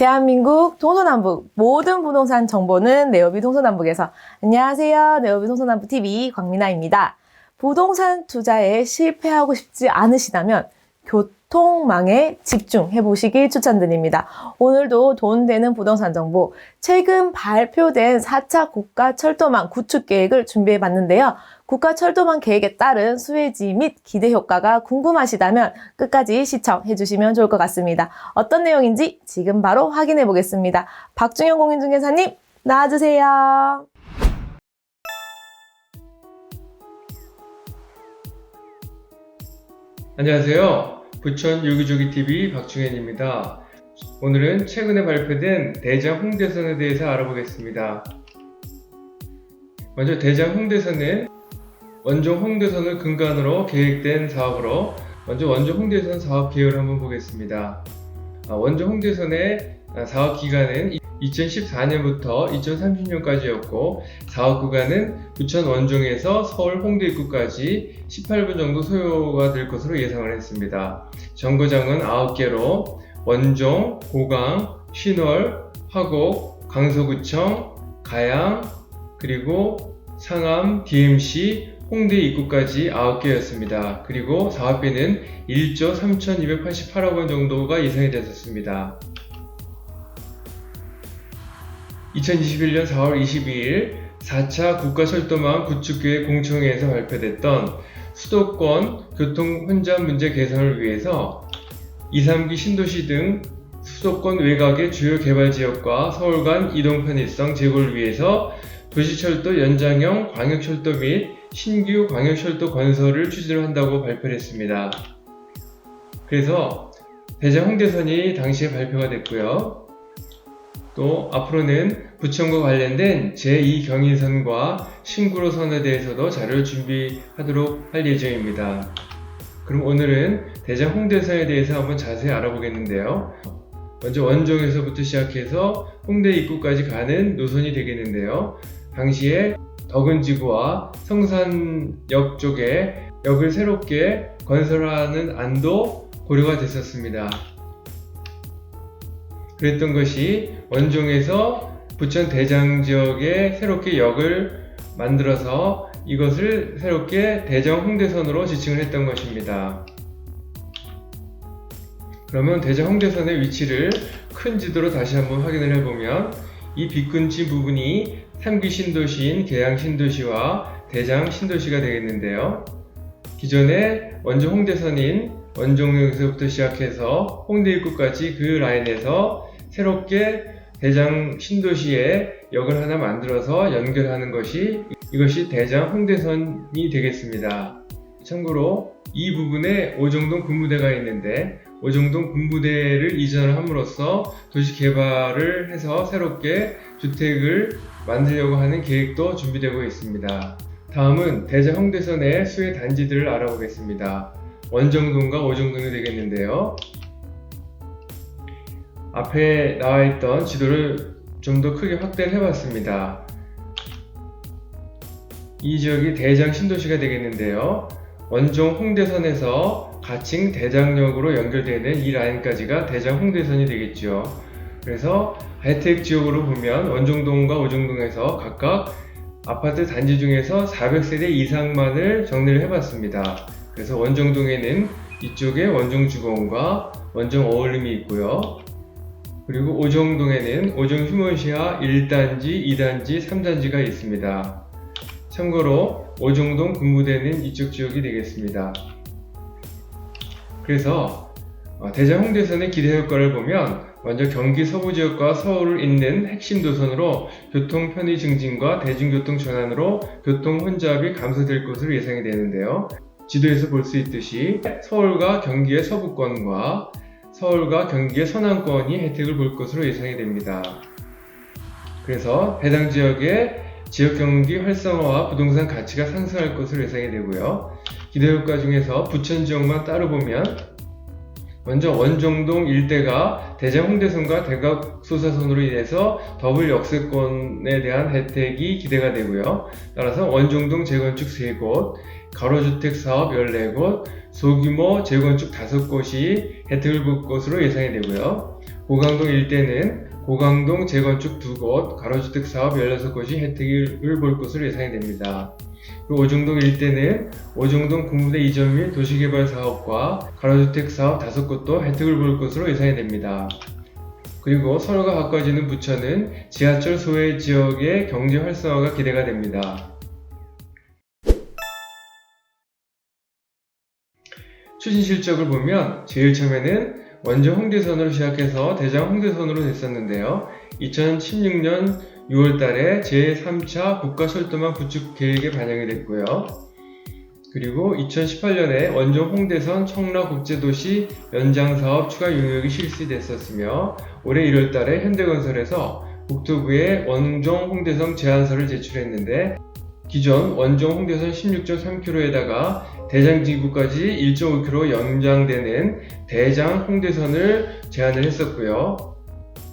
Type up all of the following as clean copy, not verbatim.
대한민국 동서남북 모든 부동산 정보는 네오비 동서남북에서. 안녕하세요. 네오비 동서남북TV 광민아입니다. 부동산 투자에 실패하고 싶지 않으시다면 교통망에 집중해 보시길 추천드립니다. 오늘도 돈 되는 부동산 정보, 최근 발표된 4차 국가철도망 구축 계획을 준비해 봤는데요. 국가철도망 계획에 따른 수혜지 및 기대 효과가 궁금하시다면 끝까지 시청해 주시면 좋을 것 같습니다. 어떤 내용인지 지금 바로 확인해 보겠습니다. 박중현 공인중개사님 나와주세요. 안녕하세요. 부천 요기조기TV 박중현입니다. 오늘은 최근에 발표된 대장 홍대선에 대해서 알아보겠습니다. 먼저 대장 홍대선은 원종 홍대선을 근간으로 계획된 사업으로 먼저 원종 홍대선 사업 계획을 한번 보겠습니다. 원종 홍대선의 사업 기간은 2014년부터 2030년까지였고 사업 구간은 부천 원종에서 서울 홍대 입구까지 18분 정도 소요가 될 것으로 예상을 했습니다. 정거장은 9개로 원종, 고강, 신월, 화곡, 강서구청, 가양, 그리고 상암, DMC, 홍대 입구까지 9개였습니다. 그리고 사업비는 1조 3,288억 원 정도가 예상이 됐었습니다. 2021년 4월 22일 4차 국가철도망 구축계획 공청회에서 발표됐던 수도권 교통 혼잡 문제 개선을 위해서 2, 3기 신도시 등 수도권 외곽의 주요 개발지역과 서울 간 이동 편의성 제고를 위해서 도시철도 연장형 광역철도 및 신규 광역철도 건설을 추진한다고 발표를 했습니다. 그래서 대장 홍대선이 당시에 발표가 됐고요. 또 앞으로는 부천과 관련된 제2경인선과 신구로선에 대해서도 자료를 준비하도록 할 예정입니다. 그럼 오늘은 대장 홍대선에 대해서 한번 자세히 알아보겠는데요. 먼저 원종에서부터 시작해서 홍대 입구까지 가는 노선이 되겠는데요. 당시에 덕은지구와 성산역 쪽에 역을 새롭게 건설하는 안도 고려가 됐었습니다. 그랬던 것이 원종에서 부천 대장 지역에 새롭게 역을 만들어서 이것을 새롭게 대장 홍대선으로 지칭을 했던 것입니다. 그러면 대장 홍대선의 위치를 큰 지도로 다시 한번 확인을 해보면 이 빗근지 부분이 3기 신도시인 계양 신도시와 대장 신도시가 되겠는데요. 기존의 원종 홍대선인 원종역에서부터 시작해서 홍대 입구까지 그 라인에서 새롭게 대장 신도시에 역을 하나 만들어서 연결하는 이것이 대장 홍대선이 되겠습니다. 참고로 이 부분에 오정동 군부대가 있는데 오정동 군부대를 이전을 함으로써 도시 개발을 해서 새롭게 주택을 만들려고 하는 계획도 준비되고 있습니다. 다음은 대장 홍대선의 수혜 단지들을 알아보겠습니다. 원정동과 오정동이 되겠는데요. 앞에 나와 있던 지도를 좀 더 크게 확대를 해봤습니다. 이 지역이 대장 신도시가 되겠는데요. 원종 홍대선에서 가칭 대장역으로 연결되는 이 라인까지가 대장 홍대선이 되겠죠. 그래서 혜택 지역으로 보면 원종동과 오정동에서 각각 아파트 단지 중에서 400세대 이상만을 정리를 해봤습니다. 그래서 원정동에는 이쪽에 원종주공과 원종 어울림이 있고요. 그리고 오정동에는 오정 휴먼시아 1단지, 2단지, 3단지가 있습니다. 참고로 오정동 군부대는 이쪽 지역이 되겠습니다. 그래서 대장 홍대선의 기대 효과를 보면 먼저 경기 서부 지역과 서울을 잇는 핵심 도선으로 교통 편의 증진과 대중교통 전환으로 교통 혼잡이 감소될 것으로 예상이 되는데요. 지도에서 볼 수 있듯이 서울과 경기의 서부권과 서울과 경기의 서남권이 혜택을 볼 것으로 예상이 됩니다. 그래서 해당 지역의 지역경기 활성화와 부동산 가치가 상승할 것으로 예상이 되고요. 기대효과 중에서 부천 지역만 따로 보면 먼저 원정동 일대가 대장 홍대선과 대각소사선으로 인해서 더블 역세권에 대한 혜택이 기대가 되고요. 따라서 원정동 재건축 3곳, 가로주택 사업 14곳, 소규모 재건축 5곳이 혜택을 볼 것으로 예상이 되고요. 고강동 일대는 고강동 재건축 2곳, 가로주택 사업 16곳이 혜택을 볼 것으로 예상이 됩니다. 그리고 오정동 일대는 오정동 군부대 이전 및 도시개발 사업과 가로주택 사업 5곳도 혜택을 볼 것으로 예상이 됩니다. 그리고 서로가 가까워지는 부천은 지하철 소외 지역의 경제 활성화가 기대가 됩니다. 추진 실적을 보면 제일 처음에는 원정 홍대선으로 시작해서 대장 홍대선으로 됐었는데요. 2016년 6월달에 제3차 국가철도망 구축 계획에 반영이 됐고요. 그리고 2018년에 원정 홍대선 청라국제도시 연장사업 추가 용역이 실시됐었으며 올해 1월달에 현대건설에서 국토부에 원정 홍대선 제안서를 제출했는데 기존 원정 홍대선 16.3km에다가 대장지구까지 1.5km 연장되는 대장 홍대선을 제안을 했었고요.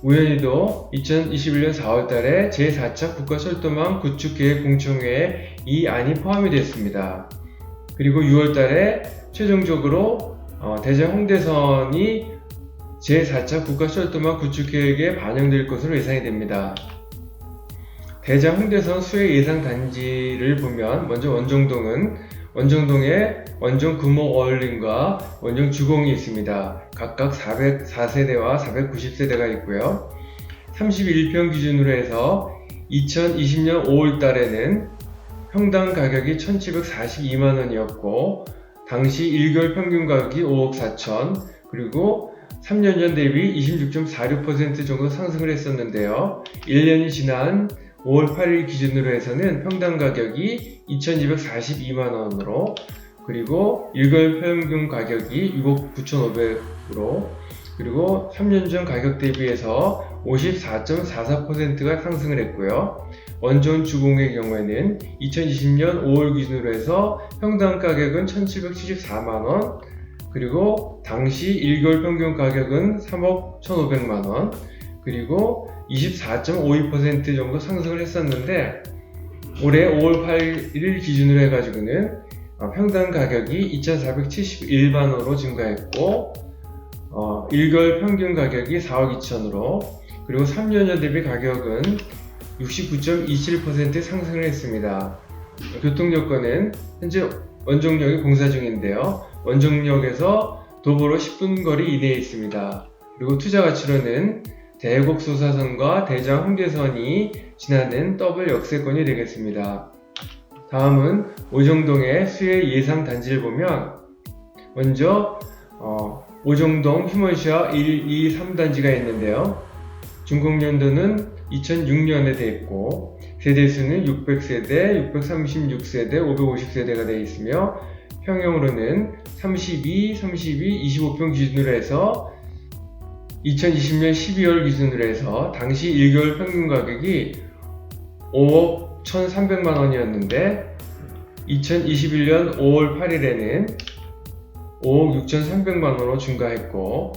우연히도 2021년 4월달에 제4차 국가철도망 구축계획 공청회에 이 안이 포함이 됐습니다. 그리고 6월달에 최종적으로 대장 홍대선이 제4차 국가철도망 구축계획에 반영될 것으로 예상이 됩니다. 대장 홍대선 수혜 예상 단지를 보면 먼저 원정동에 원정 금호 어울림과 원정 주공이 있습니다. 각각 404세대와 490세대가 있고요. 31평 기준으로 해서 2020년 5월 달에는 평당 가격이 1,742만원이었고 당시 1개월 평균 가격이 5억 4천, 그리고 3년 전 대비 26.46% 정도 상승을 했었는데요. 1년이 지난 5월 8일 기준으로 해서는 평당 가격이 2,242만원으로, 그리고 1개월 평균 가격이 6억 9,500으로, 그리고 3년 전 가격 대비해서 54.44%가 상승을 했고요. 원정 주공의 경우에는 2020년 5월 기준으로 해서 평당 가격은 1,774만원, 그리고 당시 1개월 평균 가격은 3억 1,500만원, 그리고 24.52% 정도 상승을 했었는데 올해 5월 8일 기준으로 해가지고는 평당 가격이 2,471만원으로 증가했고 1개월 평균 가격이 4억 2천으로, 그리고 3년 전 대비 가격은 69.27% 상승을 했습니다. 교통 여건은 현재 원정역이 공사 중인데요. 원정역에서 도보로 10분 거리 이내에 있습니다. 그리고 투자 가치로는 대곡소사선과 대장 홍대선이 지나는 더블 역세권이 되겠습니다. 다음은 오정동의 수혜 예상 단지를 보면 먼저 오정동 휴먼시아 1, 2, 3단지가 있는데요. 준공연도는 2006년에 되어 있고 세대수는 600세대, 636세대, 550세대가 되어 있으며 평형으로는 32, 25평 기준으로 해서 2020년 12월 기준으로 해서 당시 1개월 평균 가격이 5억 1,300만원이었는데 2021년 5월 8일에는 5억 6,300만원으로 증가했고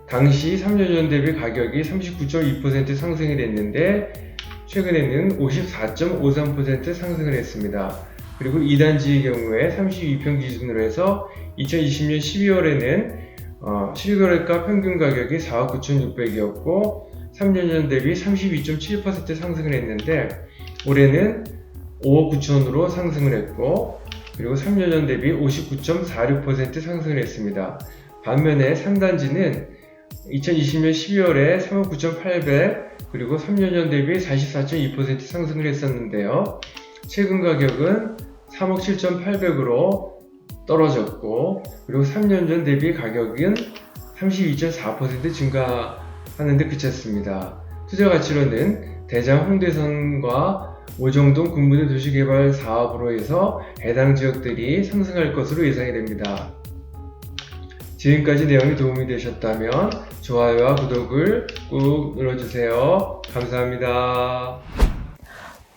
당시 3년 전 대비 가격이 39.2% 상승이 됐는데 최근에는 54.53% 상승을 했습니다. 그리고 2단지의 경우에 32평 기준으로 해서 2020년 12월에는 7개월가 평균 가격이 4억 9,600이었고 3년 전 대비 32.7% 상승을 했는데 올해는 5억 9천으로 상승을 했고 그리고 3년 전 대비 59.46% 상승을 했습니다. 반면에 3단지는 2020년 12월에 3억 9,800 그리고 3년 전 대비 44.2% 상승을 했었는데요. 최근 가격은 3억 7,800으로 떨어졌고 그리고 3년 전 대비 가격은 32.4% 증가하는 데 그쳤습니다. 투자 가치로는 대장 홍대선과 오정동 군부대 도시개발 사업으로 해서 해당 지역들이 상승할 것으로 예상이 됩니다. 지금까지 내용이 도움이 되셨다면 좋아요와 구독을 꾹 눌러주세요. 감사합니다.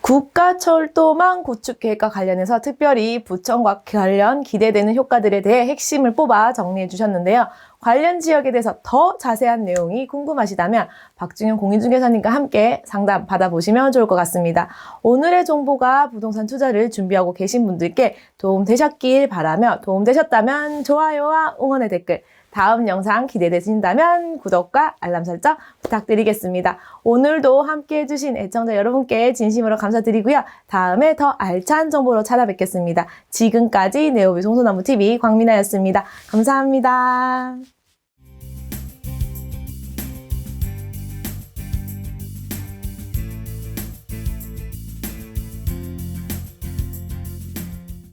국가철도망 구축 계획과 관련해서 특별히 부천과 관련 기대되는 효과들에 대해 핵심을 뽑아 정리해 주셨는데요. 관련 지역에 대해서 더 자세한 내용이 궁금하시다면 박준영 공인중개사님과 함께 상담 받아보시면 좋을 것 같습니다. 오늘의 정보가 부동산 투자를 준비하고 계신 분들께 도움되셨길 바라며 도움되셨다면 좋아요와 응원의 댓글, 다음 영상 기대되신다면 구독과 알람 설정 부탁드리겠습니다. 오늘도 함께 해주신 애청자 여러분께 진심으로 감사드리고요. 다음에 더 알찬 정보로 찾아뵙겠습니다. 지금까지 네오비 송소나무TV 광민아였습니다. 감사합니다.